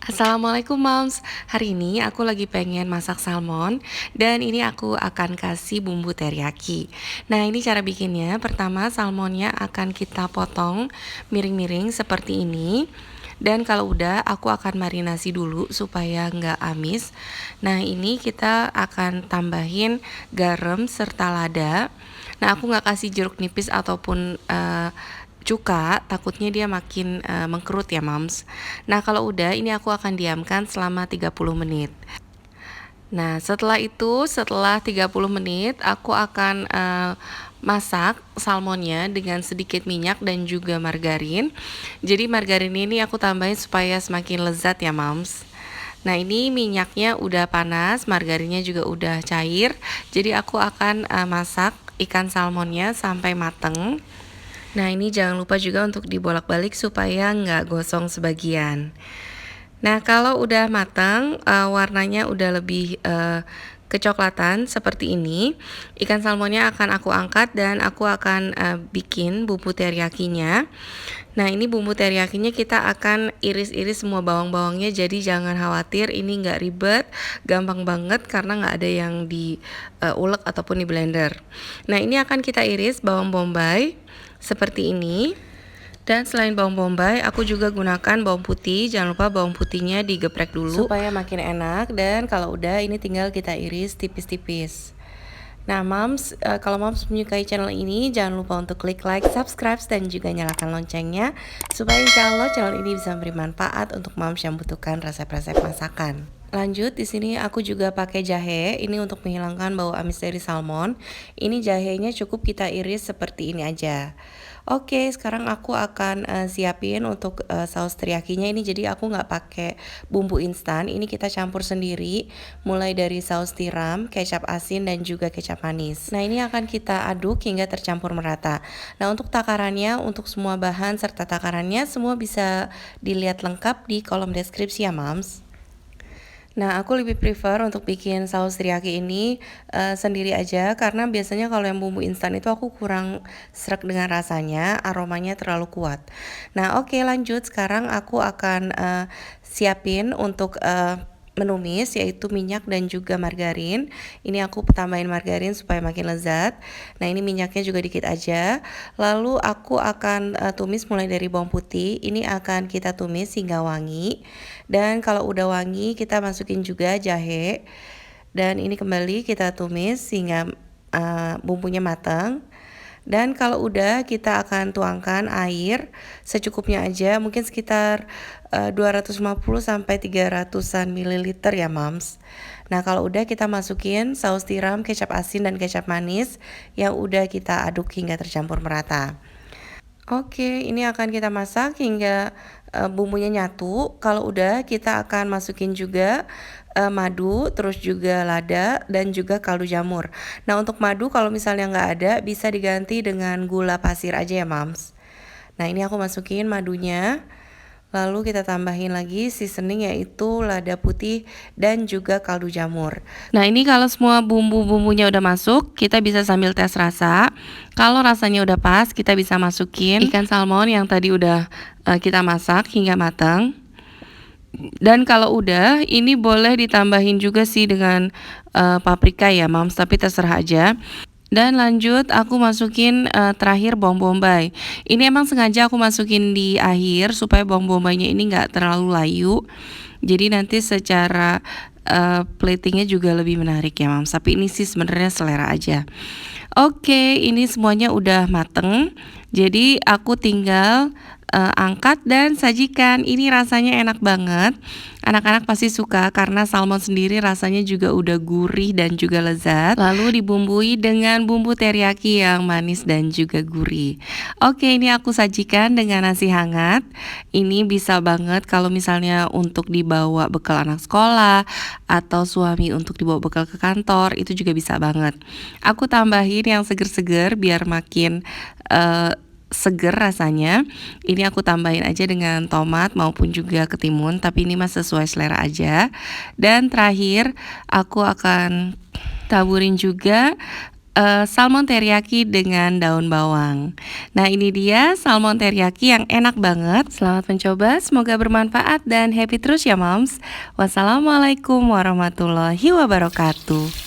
Assalamualaikum moms. Hari ini aku lagi pengen masak salmon dan ini aku akan kasih bumbu teriyaki. Nah, ini cara bikinnya. Pertama, salmonnya akan kita potong miring-miring seperti ini. Dan kalau udah, aku akan marinasi dulu supaya nggak amis. Nah, ini kita akan tambahin garam serta lada. Nah, aku nggak kasih jeruk nipis ataupun cuka, takutnya dia makin mengkerut ya mams. Nah kalau udah ini aku akan diamkan selama 30 menit. Nah setelah 30 menit aku akan masak salmonnya dengan sedikit minyak dan juga margarin. Jadi margarin ini aku tambahin supaya semakin lezat ya mams. Nah ini minyaknya udah panas, margarinnya juga udah cair. Jadi aku akan masak ikan salmonnya sampai mateng. Nah ini jangan lupa juga untuk dibolak-balik supaya nggak gosong sebagian. Nah kalau udah matang, warnanya udah lebih kecoklatan seperti ini, ikan salmonnya akan aku angkat dan aku akan bikin bumbu teriyakinya. Nah ini bumbu teriyakinya kita akan iris-iris semua bawang-bawangnya, jadi jangan khawatir ini nggak ribet, gampang banget karena nggak ada yang diulek ataupun di blender. Nah ini akan kita iris bawang bombay seperti ini. Dan selain bawang bombay, aku juga gunakan bawang putih. Jangan lupa bawang putihnya digeprek dulu supaya makin enak. Dan kalau udah ini tinggal kita iris tipis-tipis. Nah moms, kalau moms menyukai channel ini jangan lupa untuk klik like, subscribe, dan juga nyalakan loncengnya supaya insya Allah channel ini bisa memberi manfaat untuk moms yang membutuhkan resep-resep masakan. Lanjut, di sini aku juga pakai jahe. Ini untuk menghilangkan bau amis dari salmon. Ini jahenya cukup kita iris seperti ini aja. Oke, sekarang aku akan siapin untuk saus teriyakinya ini. Jadi aku nggak pakai bumbu instan. Ini kita campur sendiri, mulai dari saus tiram, kecap asin, dan juga kecap manis. Nah ini akan kita aduk hingga tercampur merata. Nah untuk takarannya, untuk semua bahan serta takarannya semua bisa dilihat lengkap di kolom deskripsi ya mams. Nah, aku lebih prefer untuk bikin saus teriyaki ini sendiri aja karena biasanya kalau yang bumbu instan itu aku kurang sreg dengan rasanya, aromanya terlalu kuat. Nah, oke lanjut. Sekarang aku akan siapin untuk menumis yaitu minyak dan juga margarin. Ini aku tambahin margarin supaya makin lezat. Nah, ini minyaknya juga dikit aja. Lalu aku akan tumis mulai dari bawang putih. Ini akan kita tumis hingga wangi. Dan kalau udah wangi, kita masukin juga jahe. Dan ini kembali kita tumis hingga bumbunya matang. Dan kalau udah kita akan tuangkan air secukupnya aja, mungkin sekitar 250 sampai 300-an mililiter ya mams. Nah kalau udah kita masukin saus tiram, kecap asin, dan kecap manis yang udah kita aduk hingga tercampur merata. Oke, ini akan kita masak hingga bumbunya nyatu. Kalau udah kita akan masukin juga madu, terus juga lada dan juga kaldu jamur. Nah untuk madu kalau misalnya nggak ada bisa diganti dengan gula pasir aja ya mams. Nah ini aku masukin madunya. Lalu kita tambahin lagi seasoning yaitu lada putih dan juga kaldu jamur. Nah ini kalau semua bumbu-bumbunya udah masuk, kita bisa sambil tes rasa. Kalau rasanya udah pas, kita bisa masukin ikan salmon yang tadi udah kita masak hingga matang. Dan kalau udah, ini boleh ditambahin juga sih dengan paprika ya mams, tapi terserah aja. Dan lanjut aku masukin terakhir bawang bombay. Ini emang sengaja aku masukin di akhir supaya bawang bombaynya ini nggak terlalu layu. Jadi nanti secara platingnya juga lebih menarik ya mams. Tapi ini sih sebenarnya selera aja. Oke, ini semuanya udah mateng. Jadi aku tinggal angkat dan sajikan. Ini rasanya enak banget. Anak-anak pasti suka karena salmon sendiri rasanya juga udah gurih dan juga lezat. Lalu dibumbui dengan bumbu teriyaki yang manis dan juga gurih. Oke, ini aku sajikan dengan nasi hangat. Ini bisa banget kalau misalnya untuk dibawa bekal anak sekolah atau suami untuk dibawa bekal ke kantor, itu juga bisa banget. Aku tambahin yang seger-seger biar makin seger rasanya. Ini aku tambahin aja dengan tomat maupun juga ketimun, tapi ini mah sesuai selera aja. Dan terakhir aku akan taburin juga salmon teriyaki dengan daun bawang. Nah, ini dia salmon teriyaki yang enak banget. Selamat mencoba, semoga bermanfaat dan happy terus ya moms. Wassalamualaikum warahmatullahi wabarakatuh.